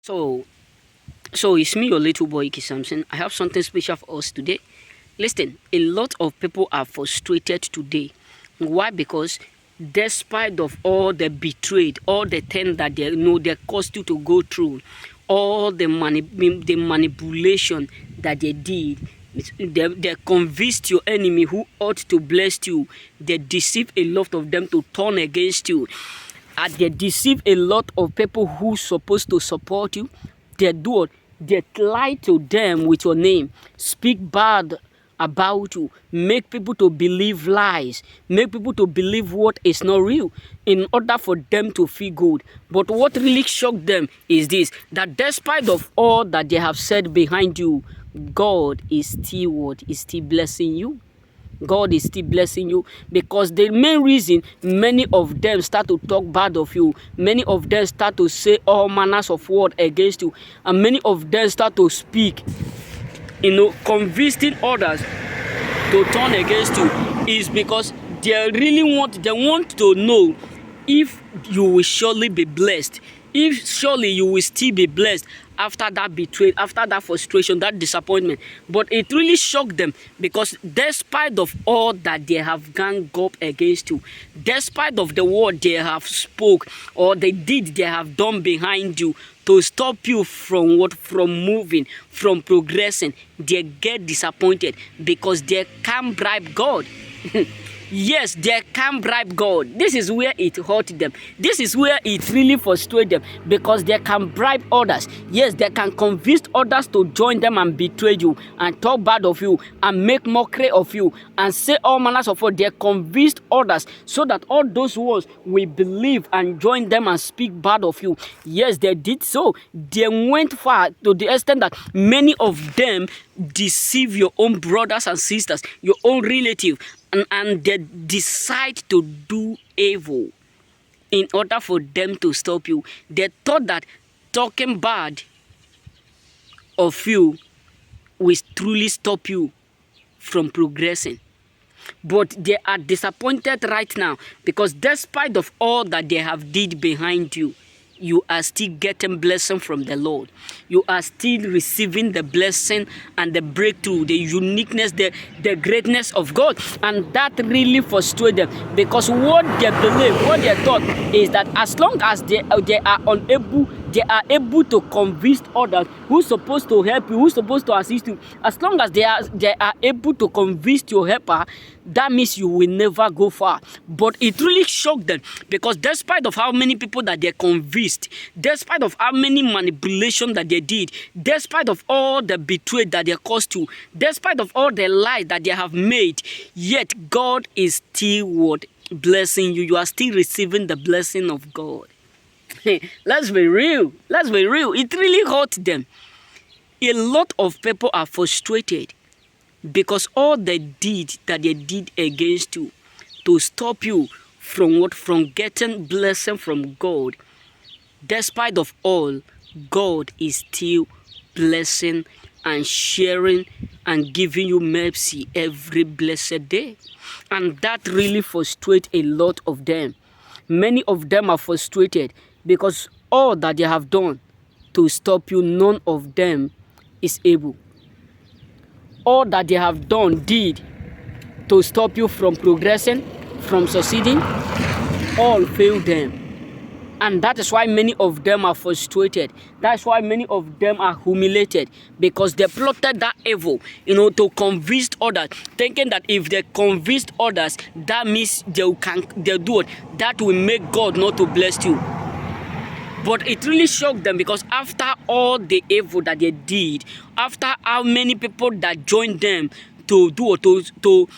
So, so it's me, your little boy, Iki Samson. I have something special for us today. Listen, a lot of people are frustrated today. Why? Because despite of all the betrayed, all the things that they caused you to go through, all the manipulation that they did, they convinced your enemy who ought to bless you. They deceived a lot of them to turn against you. And they deceive a lot of people who supposed to support you. They do it. They lie to them with your name, speak bad about you, make people to believe lies, make people to believe what is not real in order for them to feel good. But what really shocked them is this, that despite of all that they have said behind you, God is still what? Is still blessing you. God is still blessing you, because the main reason many of them start to talk bad of you, many of them start to say all manners of word against you, and many of them start to speak, convincing others to turn against you, is because they want to know if you will surely be blessed, if surely you will still be blessed after that betrayal, after that frustration, that disappointment. But it really shocked them, because despite of all that they have ganged up against you, despite of the word they have spoke or the deed they have done behind you to stop you from moving, from progressing, they get disappointed because they can't bribe God. Yes, they can bribe God. This is where it hurt them. This is where it really frustrates them, because they can bribe others. Yes, they can convince others to join them and betray you and talk bad of you and make mockery of you and say all manners of what. They convinced others so that all those ones will believe and join them and speak bad of you. Yes, they did so. They went far to the extent that many of them deceive your own brothers and sisters, your own relative, and they decide to do evil in order for them to stop you. They thought that talking bad of you will truly stop you from progressing. But they are disappointed right now, because despite of all that they have did behind you, you are still getting blessing from the Lord. You are still receiving the blessing and the breakthrough, the uniqueness, the greatness of God. And that really frustrates them, because what they believe, what they thought is that as long as they are able to convince others who's supposed to help you, who's supposed to assist you, as long as they are able to convince your helper, that means you will never go far. But it really shocked them, because despite of how many people that they convinced, despite of how many manipulation that they did, despite of all the betrayal that they caused you, despite of all the lies that they have made, yet God is still what? Blessing you. You are still receiving the blessing of God. Let's be real. Let's be real. It really hurt them. A lot of people are frustrated because all the deed that they did against you to stop you from what? From getting blessing from God. Despite of all, God is still blessing and sharing and giving you mercy every blessed day. And that really frustrates a lot of them. Many of them are frustrated because all that they have done to stop you, none of them is able. All that they have did to stop you from progressing, from succeeding, all failed them. And that is why many of them are frustrated. That's why many of them are humiliated, because they plotted that evil, to convince others, thinking that if they convince others, that means they'll do it. That will make God not to bless you. But it really shocked them, because after all the evil that they did, after how many people that joined them to do it, to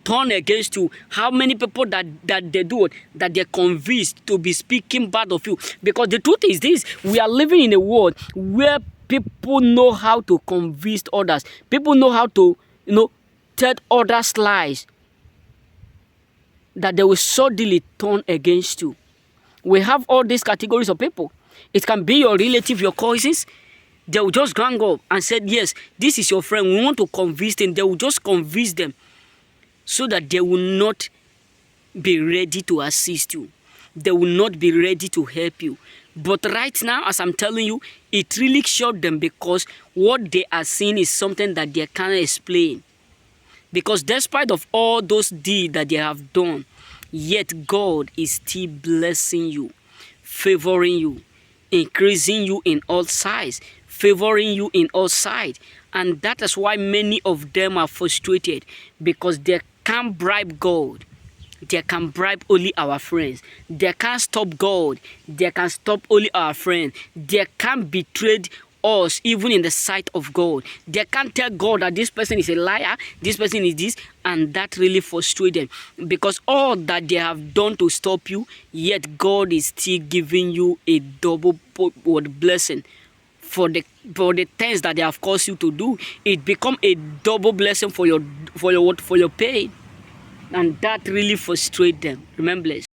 turn against you, how many people that they do it, that they're convinced to be speaking bad of you. Because the truth is this, we are living in a world where people know how to convince others. People know how to, tell others lies, that they will suddenly turn against you. We have all these categories of people. It can be your relative, your cousins. They will just gang up and said, yes, this is your friend. We want to convince them. They will just convince them so that they will not be ready to assist you. they will not be ready to help you. But right now, as I'm telling you, it really shocked them because what they are seeing is something that they can't explain. Because despite of all those deeds that they have done, yet God is still blessing you, favoring you, increasing you in all sides, favoring you in all sides. And that is why many of them are frustrated, because they can't bribe God. They can bribe only our friends. They can't stop God. They can stop only our friends. They can't betray us even in the sight of God. They can't tell God that this person is a liar, this person is this, and that really frustrates them. Because all that they have done to stop you, yet God is still giving you a double blessing. For the things that they have caused you to do, it become a double blessing for your pain. And that really frustrates them. Remember,